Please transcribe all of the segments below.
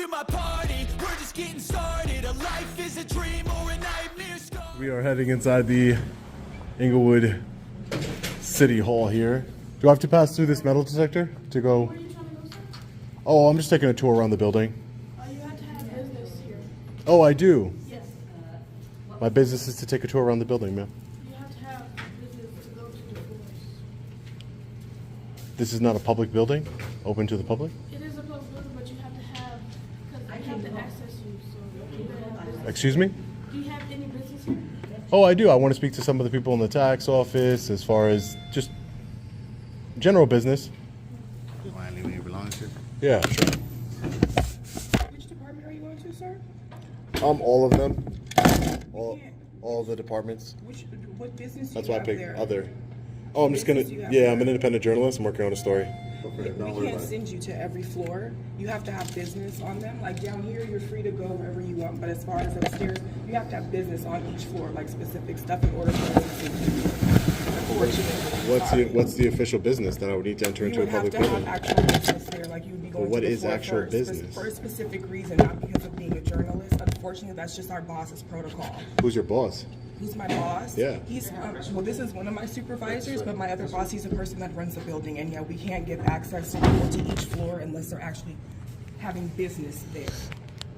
to my party. We're just getting started. A life is a dream or a nightmare scar. We are heading inside the Inglewood City Hall here. Do I have to pass through this metal detector to go? Where are you trying to go, sir? Oh, I'm just taking a tour around the building. You have to have business here. Oh, I do. Yes. My business is to take a tour around the building, ma'am. You have to have business to go to the floors. This is not a public building, open to the public? It is a public building, but you have to have, because I have to access you, so you better have business. Excuse me? Do you have any business here? Oh, I do. I want to speak to some of the people in the tax office as far as just general business. Want to leave me your belongings here? Yeah, sure. Which department are you going to, sir? All of them. All the departments. What business do That's you why I have picked there? other. Oh, I'm just gonna. Yeah, I'm an independent journalist. I'm working on a story. We can't send you to every floor. You have to have business on them. Like down here, you're free to go wherever you want. But as far as upstairs, you have to have business on each floor, like specific stuff in order for us to send you. Unfortunately. What's the official business that I would need to enter You into a would have public to building? have actual business there, like you would be going Well, what to the is floor actual first, business? for a specific reason, not because of being a journalist. Unfortunately, that's just our boss's protocol. Who's your boss? Who's my boss? Yeah. He's well, this is one of my supervisors, but my other boss, he's the person that runs the building, and yeah, we can't give access to people to each floor unless they're actually having business there.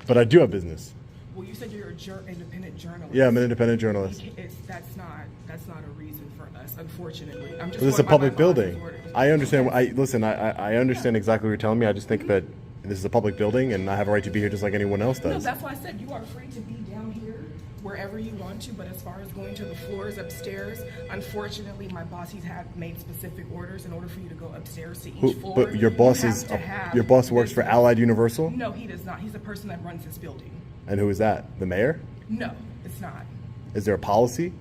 But I do have business. Well, you said you're an independent journalist. Yeah, I'm an independent journalist. That's not a reason for us, unfortunately. I'm just. But this is a going by my public boss's building. orders. I understand. I understand exactly what you're telling me. I just think that this is a public building, and I have a right to be here just like anyone else No, does. that's why I said you are free to be down here wherever you want to, but as far as going to the floors upstairs, unfortunately, my boss, he's had made specific orders in order for you to go upstairs to each floor. But your boss you is have to have your boss works for business. Allied Universal. No, he does not. He's the person that runs this building. And who is that? The mayor? No, it's not. Is there a policy?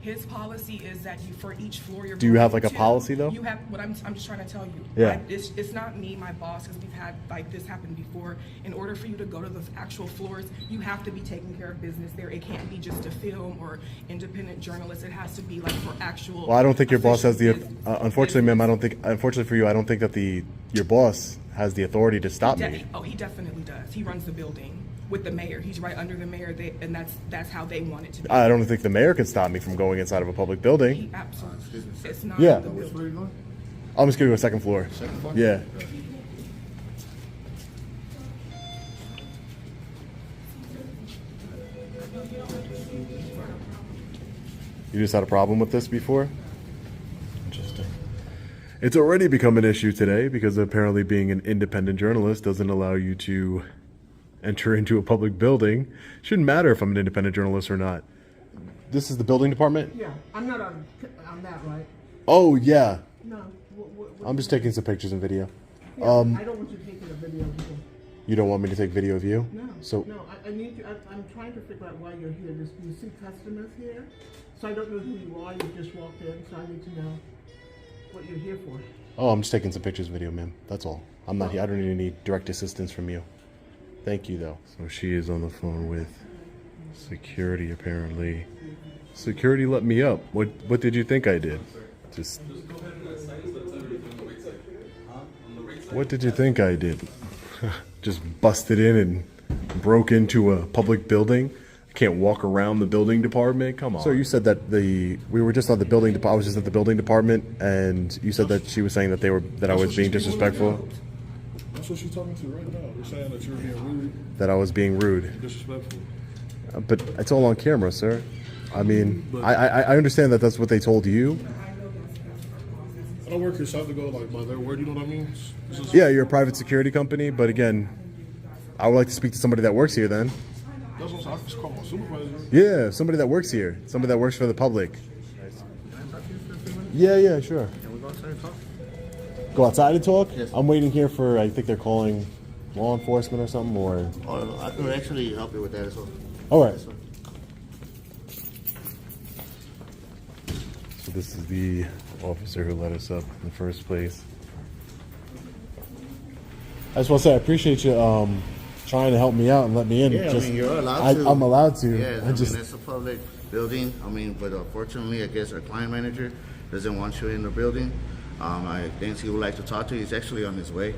His policy is that you, for each floor you're Do you going have, like, a to, policy, though? You have, what I'm just trying to tell you. Yeah. It's not me, my boss, because we've had, like, this happen before. In order for you to go to the actual floors, you have to be taking care of business there. It can't be just a film or independent journalist. It has to be, like, for actual. Well, I don't think your boss has the. official Unfortunately, ma'am, I don't business. think. Unfortunately for you, I don't think that your boss has the authority to stop me. Oh, he definitely does. He runs the building with the mayor. He's right under the mayor, and that's how they want it to be. I don't think the mayor can stop me from going inside of a public building. He absolutely. It's not Yeah. the building. Where are you going? I'm just gonna go second floor. Second floor? Yeah. You just had a problem with this before? Interesting. It's already become an issue today because apparently being an independent journalist doesn't allow you to enter into a public building. Shouldn't matter if I'm an independent journalist or not. This is the building department? Yeah, I'm not on that, right? Oh, yeah. No. I'm just taking some pictures and video. I don't want you taking a video of you. You don't want me to take video of you? No. So No, I need to. I'm trying to figure out why you're here. You see customers here, so I don't know who you are. You just walked in, so I need to know what you're here for. Oh, I'm just taking some pictures, video, ma'am. That's all. I'm not here. I don't need any direct assistance from you. Thank you, though. So she is on the phone with security, apparently. Security let me up. What did you think I did? Just. What did you think I did? Just busted in and broke into a public building? I can't walk around the building department? Come on. So you said that we were just on the building department. I was just at the building department, and you said that she was saying that I was being disrespectful. That's what she's talking to right now. You're saying that you're being rude, That I was being rude. disrespectful. But it's all on camera, sir. I mean, I understand that that's what they told you. I don't work here, so I have to go like by their word. You know what I mean? It's just- Yeah, you're a private security company, but again, I would like to speak to somebody that works here then. That's what I'm saying. I just call my supervisor. Yeah, somebody that works here. Somebody that works for the public. Yeah, sure. Can we go outside and talk? Go outside and talk? Yes. I'm waiting here for, I think they're calling law enforcement or something, or... Oh, I could actually help you with that as well. All right. This one. So this is the officer who let us up in the first place. I just want to say I appreciate you trying to help me out and let me in. Yeah, Just, I mean, you're allowed to. I'm allowed to. Yeah, I just, it's a public building. I mean, but unfortunately, I guess our client manager doesn't want you in the building. I think he would like to talk to you. He's actually on his way,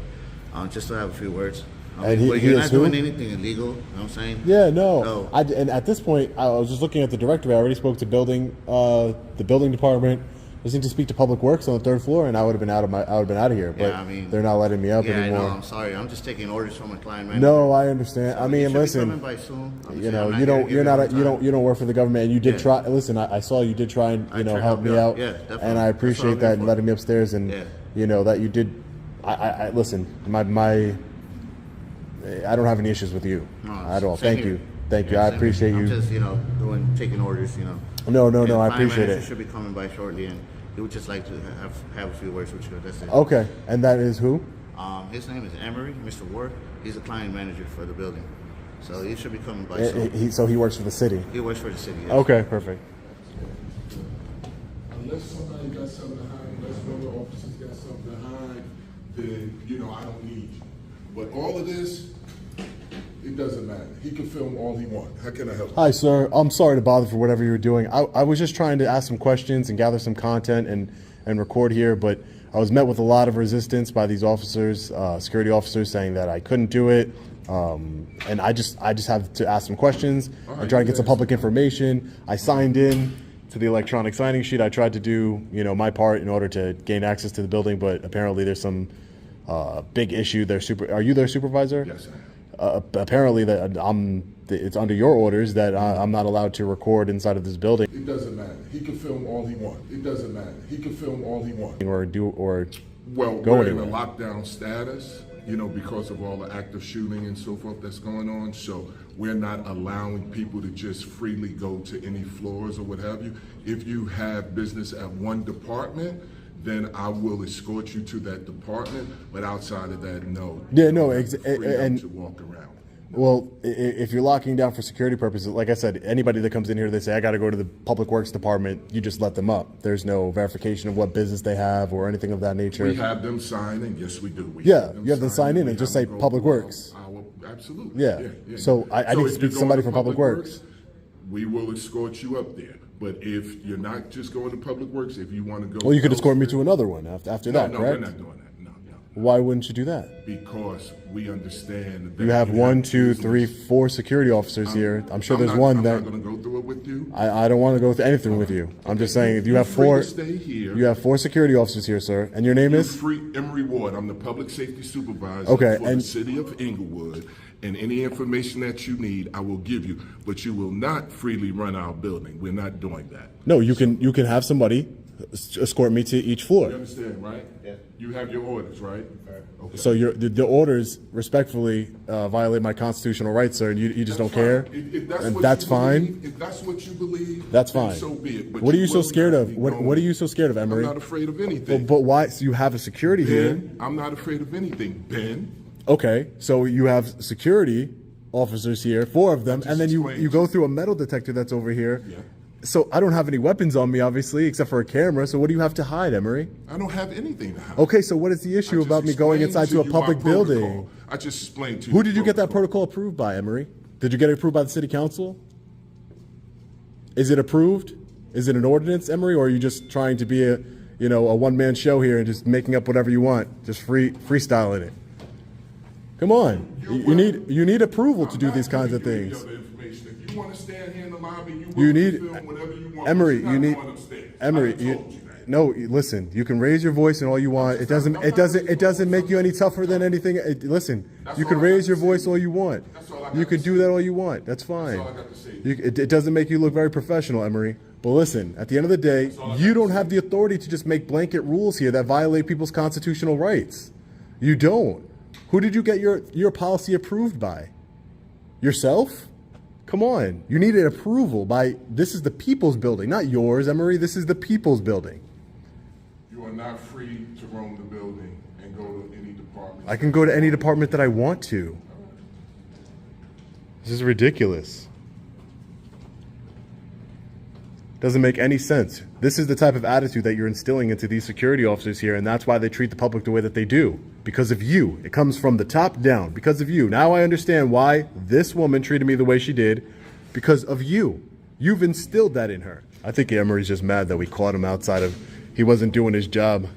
just to have a few words. And but he you're is not who? doing anything illegal. You know what I'm saying? Yeah, no. No. And at this point, I was just looking at the directory. I already spoke to the building department. I just need to speak to Public Works on the 3rd floor, and I would have been out of here. But Yeah, I mean, they're not letting me up Yeah, I anymore. know. I'm sorry. I'm just taking orders from my client manager. No, I understand. I You mean, should be listen. coming by soon. I'm You saying know, I'm you don't. here to You're give not. you You don't work for the government, and you did Yeah. try. Listen, I saw you did try and I you know tried to help me help out. you out. Yeah, definitely. And I That's what appreciate I'm that here and for. letting me upstairs and Yeah. you know that you did. I listen. My. I don't have any issues with you No, at all. same Thank here. you. Thank you. Yeah, I same appreciate here. you. I'm just, taking orders, No, And I the client appreciate manager it. should be coming by shortly, and he would just like to have a few words with you. That's it. Okay, and that is who? His name is Emery, Mr. Ward. He's a client manager for the building, so he should be coming by soon. So he works for the city. He works for the city. Yes. Okay, perfect. Unless somebody got something to hide, unless one of the officers got something to hide, then, I don't need you. But all of this, it doesn't matter. He can film all he wants. How can I help? Hi, sir. I'm sorry to bother for whatever you were doing. I was just trying to ask some questions and gather some content and record here, but I was met with a lot of resistance by these officers, security officers, saying that I couldn't do it. And I just have to ask some questions and try to get some public information. I signed in to the electronic signing sheet. I tried to do, my part in order to gain access to the building, but apparently there's some big issue. Are you their supervisor? Yes, sir. Apparently that it's under your orders that I'm not allowed to record inside of this building It doesn't matter. He can film all he wants. It doesn't matter. He can film all he wants. or Well, go we're anywhere. in a lockdown status, because of all the active shooting and so forth that's going on. So we're not allowing people to just freely go to any floors or what have you. If you have business at one department, then I will escort you to that department. But outside of that, no. Yeah, You no, don't have the freedom and- to walk around. Well, if you're locking down for security purposes, like I said, anybody that comes in here, they say, I got to go to the Public Works Department, you just let them up. There's no verification of what business they have or anything of that nature. We have them sign in. Yes, we do. Yeah, you have them sign in and We just have say them go Public through Works. Absolutely. Yeah. So I need to if speak you're to somebody going from Public Works. We will escort you up there. But if you're not just going to Public Works, if you want to go... Well, you could escort me elsewhere- to another one after that, No, correct? we're not doing that. No. Why wouldn't you do that? Because we understand that... You have 1, 2, business. 3, 4 security officers here. I'm sure there's not- one I'm that... not going to go through it with you. I don't want to go through anything with you. I'm just saying, if you have free 4... to stay here. You have 4 security officers here, sir. And your name You're is? free, Emery Ward. I'm the public safety supervisor Okay, for the and- city of Inglewood. And any information that you need, I will give you. But you will not freely run our building. We're not doing that. No, you can have somebody escort me to each You floor. understand, right? Yeah. You have your orders, right? Okay. So the orders respectfully violate my constitutional rights, sir, and you just don't care? If that's And what that's you fine? believe, if that's what you believe, That's then fine. so be it. But What are you so will scared not of? be What going- are you so scared of, Emery? I'm not afraid of anything. But why? So you have a security here. Ben, I'm not afraid of anything, Ben. Okay, so you have security officers here, 4 of them, just and then you explained. go through a metal detector that's over here. Yeah. So I don't have any weapons on me, obviously, except for a camera. So what do you have to hide, Emery? I don't have anything to hide. Okay, so what is the I issue just about me going explained inside to a you my public protocol. building? I just explained to you. Who did you get that protocol. protocol approved by, Emery? Did you get it approved by the city council? Is it approved? Is it an ordinance, Emery, or are you just trying to be a one-man show here and just making up whatever you want, just freestyling it? Come on, you need approval to I'm do not these kinds of giving you any things. other information. If you want to stand here in the lobby, you You will need film whatever you want. Emery. But you're You not need going upstairs. Emery. I done told you that. No, listen. You can raise your voice and all you want. It doesn't make you any tougher than anything. Listen, That's you can all I raise got your to voice say. all you want. That's all I got You to can do say. that all you want. That's fine. all I got to say. It doesn't make you look very professional, Emery. But listen, at the end of the day, all I you got don't to have the authority to just make blanket rules here that violate people's constitutional rights. You don't. Who did you get your policy approved by? Yourself? Come on. You needed approval by, this is the people's building, not yours, Emery. This is the people's building. You are not free to roam the building and go to any department. I can go to any department that I want to. This is ridiculous. Doesn't make any sense. This is the type of attitude that you're instilling into these security officers here, and that's why they treat the public the way that they do. Because of you. It comes from the top down. Because of you. Now I understand why this woman treated me the way she did. Because of you. You've instilled that in her. I think Emery's just mad that we caught him outside of... He wasn't doing his job.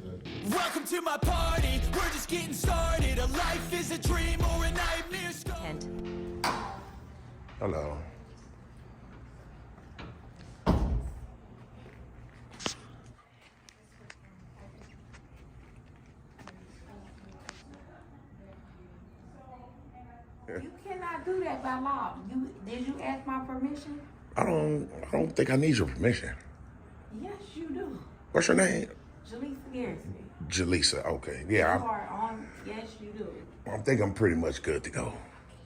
Welcome to my party, we're just getting started. A life is a dream or a nightmare. Hello. You cannot do that by law. Did you ask my permission? I don't think I need your permission. Yes, you do. What's your name? Jaleesa Garrison. Jaleesa. Okay. You Yeah. are on. Yes, you do. I think I'm pretty much good to go.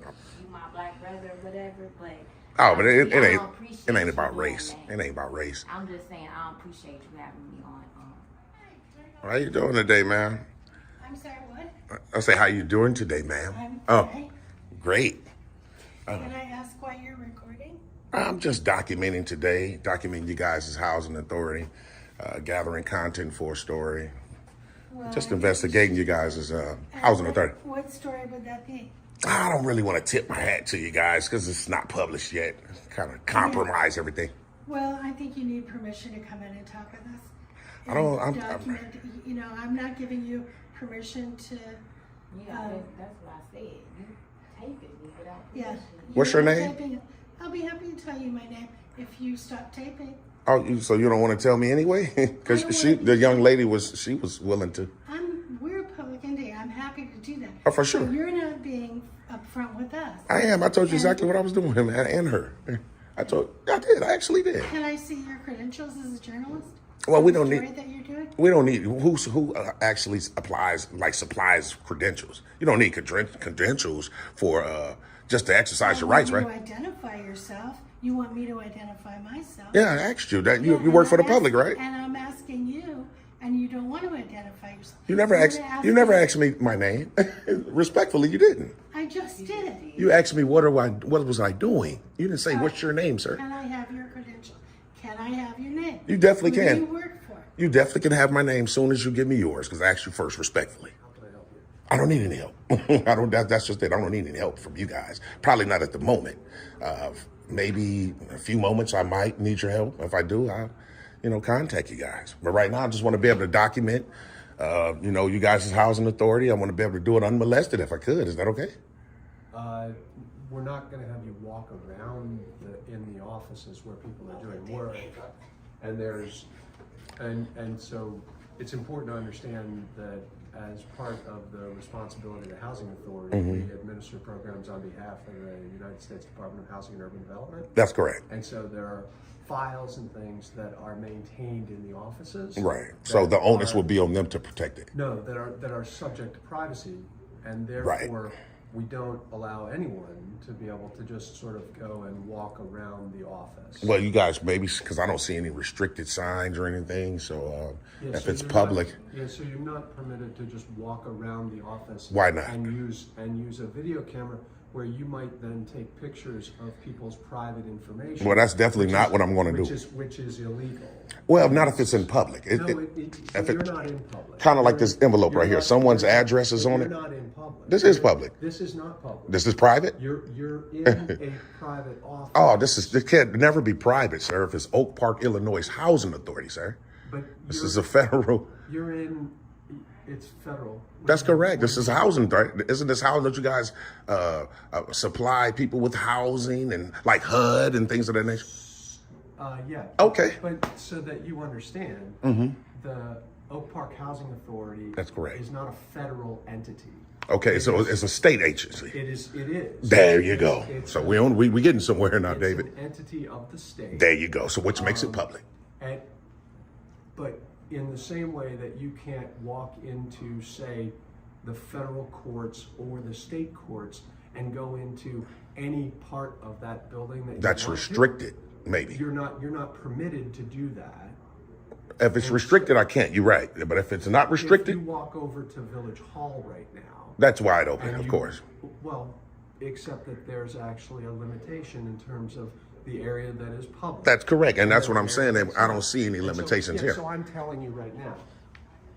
You my black brother or whatever, but. Oh, but it I ain't don't appreciate it ain't you about doing race. that. It ain't about race. I'm just saying I don't appreciate you having me on. How you doing today, ma'am? I'm sorry, what? I say, how you doing today, ma'am? I'm Oh, fine. great. Can I ask why you're recording? I'm just documenting today, documenting you guys' housing authority, gathering content for a story, Well, just investigating you guys' housing authority. What story would that be? I don't really want to tip my hat to you guys because it's not published yet. Kind of compromise everything. Well, I think you need permission to come in and talk with us. I don't- And I'm- document, you know, I'm not giving you permission to, Yeah, that's what I said. You taping me without yeah. permission. What's You're your not name? taping. I'll be happy to tell you my name if you stop taping. Oh, so you don't want to tell me anyway? Because I don't wanna- the young lady was willing to. We're a public entity. I'm happy to do that. Oh, for sure. But you're not being upfront with us. I am. I told you exactly what I was doing, man, and her. I did. I actually did. Can I see your credentials as a journalist? Well, we The don't story need. that you're doing? We don't need who actually supplies credentials. You don't need credentials for just to exercise your rights, I right? want you to identify yourself. You want me to identify myself. Yeah, I asked you that. You Yeah, work and for the I'm public, ask- right? And I'm asking you, and you don't want to identify yourself. You never I'm asked. gonna ask You never asked me my name. Respectfully, you didn't. I just did. You asked me what was I doing. You didn't say what's your name, sir. Can I have your credentials? Can I have your name? You definitely Who can. do you work for? You definitely can have my name soon as you give me yours, because I asked you first, respectfully. I don't need any help. I don't. That's just it. I don't need any help from you guys. Probably not at the moment. Maybe in a few moments I might need your help. If I do, I'll, contact you guys. But right now, I just want to be able to document, you guys' housing authority. I want to be able to do it unmolested if I could. Is that okay? We're not going to have you walk around in the offices where people are doing work, and so it's important to understand that as part of the responsibility of the Housing Authority, we administer programs on behalf of the United States Department of Housing and Urban Development. That's correct. And so there are files and things that are maintained in the offices. Right. So the onus will be on them to protect it. No, that are subject to privacy, and therefore we don't allow anyone to be able to just sort of go and walk around the office. Well, you guys, maybe because I don't see any restricted signs or anything. So if so it's you're public, so you're not permitted to just walk around the office. Why not? And use a video camera where you might then take pictures of people's private information. Well, that's definitely not what I'm going to do. Which is illegal. Well, not if it's in public. You're not in public. Kind of like this envelope right here. Someone's address is on it. You're not in public. This is public. This is not public. This is private. You're in a private office. Oh, this can't never be private, sir. If it's Oak Park, Illinois Housing Authority, sir. But This is a federal. You're in. It's federal. That's correct. This is housing authority. Isn't this housing that you guys supply people with housing and like HUD and things of that nature? Yeah. Okay. But so that you understand, the Oak Park Housing Authority. That's correct. Is not a federal entity. Okay, so it's a state agency. It is. There you go. So we getting somewhere now, David. It's an entity of the state. There you go. So which makes it public. But in the same way that you can't walk into, say, the federal courts or the state courts and go into any part of that building That's restricted, maybe. You're not permitted to do that. If it's restricted, I can't. You're right. But if it's not restricted, If you walk over to Village Hall right now. that's wide open, of course. Well, except that there's actually a limitation in terms of the area that is public. That's correct, and that's what I'm saying. I don't see any limitations here. So I'm telling you right now,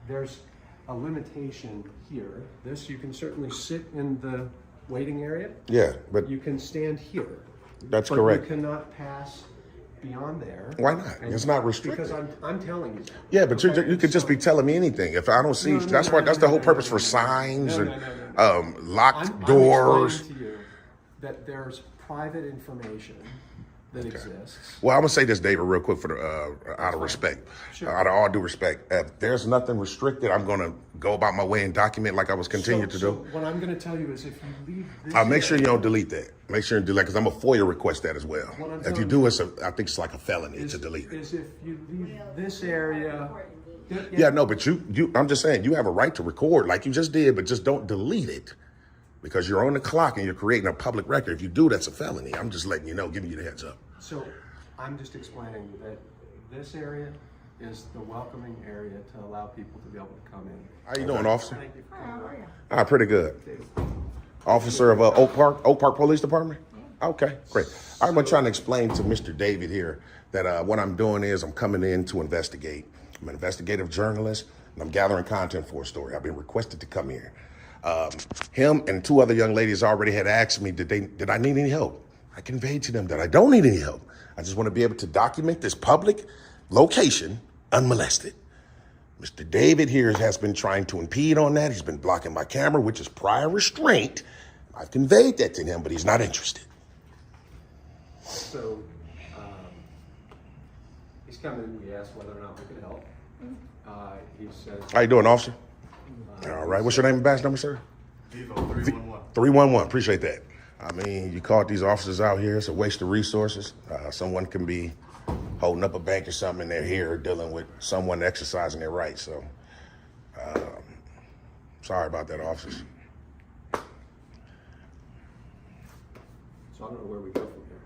there's a limitation here. You can certainly sit in the waiting area. Yeah, but You can stand here. that's but correct. You cannot pass beyond there. Why not? It's not restricted. Because I'm telling you. Yeah, but you could just be telling me anything. If I don't see, that's the whole purpose for signs and locked doors. I'm explaining to you that there's private information that exists. Well, I'm gonna say this, David, real quick, for the out of respect, out of all due respect. If there's nothing restricted, I'm gonna go about my way and document like I was continuing to do. What I'm going to tell you is if you leave this Make sure you area- don't delete that. Make sure you delete, because I'm a FOIA request that as well. What I'm If you telling do, you I think it's like a felony to delete it. is if you leave this area. Yeah, no, but I'm just saying, you have a right to record like you just did, but just don't delete it because you're on the clock and you're creating a public record. If you do, that's a felony. I'm just letting you know, giving you the heads up. So I'm just explaining that this area is the welcoming area to allow people to be able to come in. How you doing, officer? Thank you for coming. Pretty good. Officer of Oak Park Police Department? Okay, great. I'm trying to explain to Mr. David here that what I'm doing is I'm coming in to investigate. I'm an investigative journalist, and I'm gathering content for a story. I've been requested to come here. Him and two other young ladies already had asked me, did I need any help? I conveyed to them that I don't need any help. I just want to be able to document this public location unmolested. Mr. David here has been trying to impede on that. He's been blocking my camera, which is prior restraint. I've conveyed that to him, but he's not interested. So he's come in, we asked whether or not we could help. He said. How you doing, officer? All right, what's your name and badge number, sir? Vivo 311. 311, appreciate that. I mean, you caught these officers out here, it's a waste of resources. Someone can be holding up a bank or something, and they're here dealing with someone exercising their rights. So, sorry about that, officers. So I don't know where we go from here.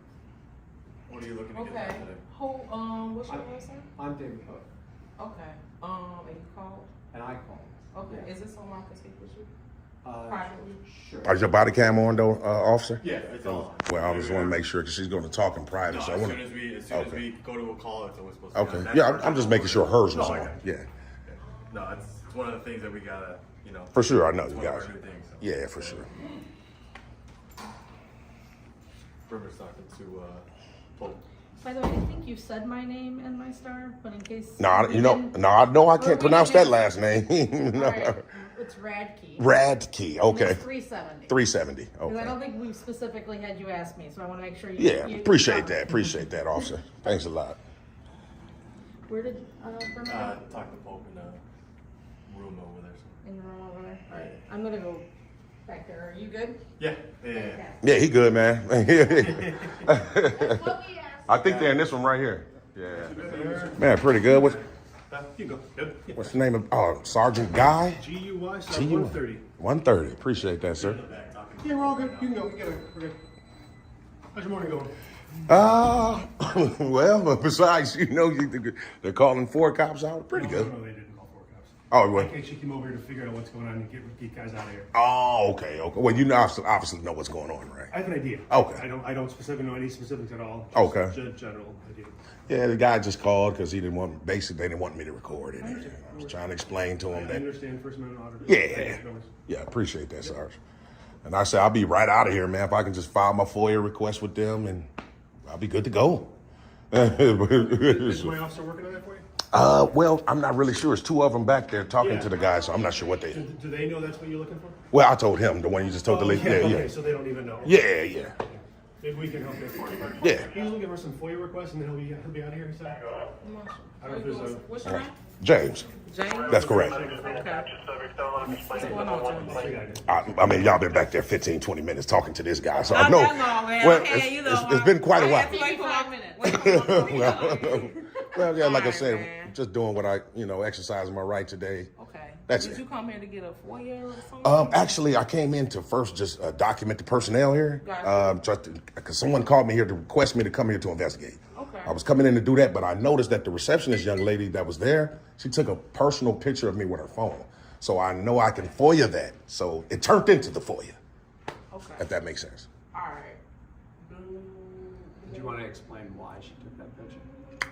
What are you looking to get Okay. done today? What's your name, sir? I'm David Pope, Okay. And you called? and I called. Okay. Yeah. Is this someone I can speak with you privately? Sure. Is your body cam on, though, officer? Yeah, it's all on. Well, I just want to make sure, because she's going to talk in private. No, so I as want soon as Okay. we go to a call, it's always supposed to be Okay. on. That Yeah, part, I'm just making sure hers was No, I on. got you. Yeah. No, it's one of the things that we gotta, For sure, I know it's you one of guys. our new things. So. Yeah, for sure. River's talking to Pope. By the way, I think you said my name and my star, but in case. No, we didn't- I know I or can't we pronounce that didn't- last name. No. All right, it's Radkey. Radkey, okay. It's 370. 370, Because I okay. don't think we specifically had you ask me, so I want to make sure you. Yeah, you appreciate that, officer. Thanks a lot. Where did Berman? Talk to Pope in the room over there. So. In the room over there. All right, I'm gonna go back there. Are you good? Yeah. Yeah, he good, man. That's what we asked. I think they're in this one right here. Yeah. Man, pretty good. You go. Good. What's the name of Sergeant Guy? GUY, GUY. 130. 130. Appreciate that, sir. Yeah, we're all good. You can go. We're good. How's your morning going? Well, besides, they're calling 4 cops out. Pretty good. No, they didn't call 4 cops. Oh, well. I actually came over here to figure out what's going on and get guys out of here. Oh, okay. Well, you obviously know what's going on, right? I have an idea. Okay. I don't specifically know any specifics at all. Okay. General idea. Yeah, the guy just called because they didn't want me to record it. I was trying to explain to him I that. understand First Amendment auditors. Yeah. Yeah, appreciate that, Sarge. And I said, I'll be right out of here, man. If I can just file my FOIA request with them, and I'll be good to go. Is my officer working on that for you? Well, I'm not really sure. It's 2 of them back there talking to the guy, so I'm not sure what they. Do they know that's what you're looking for? Well, I told him, the one you just told the lady. Yeah, Okay, yeah. so they don't even know. Yeah. Maybe we can help you. Yeah. He's looking for some FOIA requests, and then he'll be out of here. He said. I don't know if there's a. What's your name? James. James? That's correct. Okay. What's going on, James? I mean, y'all been back there 15, 20 minutes talking to this guy, so I Not know. that long, man. Well, Okay, it's been quite a while. Wait for 5 minutes. Well, yeah, like I Alright, said, man. just doing what I, exercising my right today. Okay. That's Did it. you come here to get a FOIA or something? Actually, I came in to first just document the personnel here. Gotcha. Because someone called me here to request me to come here to investigate. Okay. I was coming in to do that, but I noticed that the receptionist young lady that was there, she took a personal picture of me with her phone. So I know I can FOIA that. So it turned into the FOIA, Okay. if that makes sense. All right. Did you want to explain why she took that picture?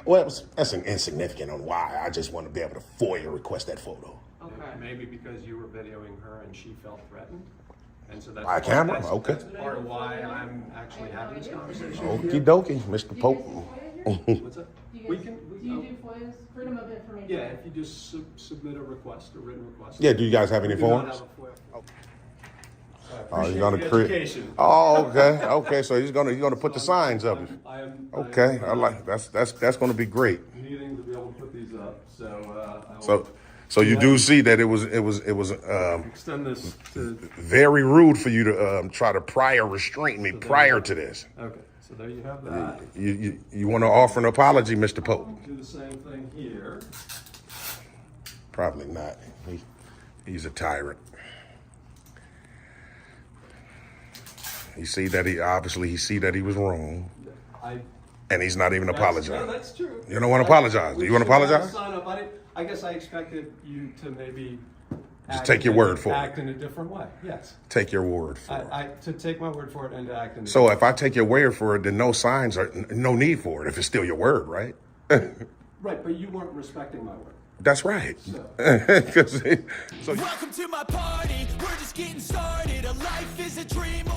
Well, that's insignificant on why. I just want to be able to FOIA request that photo. Okay. Maybe because you were videoing her and she felt threatened. And so that's By camera? that's- Okay. That's part of why I'm actually having this conversation. Okie dokie, Mr. Pope. What's that? Do you We guys, can. do you do FOIAs? Freedom of information. Yeah, if you just submit a request, a written request. Yeah, do you guys have any We do not forms? have a FOIA. I You're gonna appreciate the create. education. Oh, okay, okay. So he's gonna put the signs up. Okay, I like that's gonna be great. Needing to be able to put these up, so I will So you do see that it was extend this to. very rude for you to try to prior restrain me prior to this. Okay, so there you have that. You want to offer an apology, Mr. Pope? Do the same thing here. Probably not. He's a tyrant. He see that he was wrong, and he's not even apologizing. No, that's true. You don't want to apologize. Do you want to apologize? Sign up. I guess I expected you to maybe Just take your word for it. Act in a different way. Yes. Take your word for it. To take my word for it and to act in. So if I take your word for it, then no signs are no need for it. If it's still your word, right? Right, but you weren't respecting my word. That's right. So. Welcome to my party, we're just getting started. A life is a dream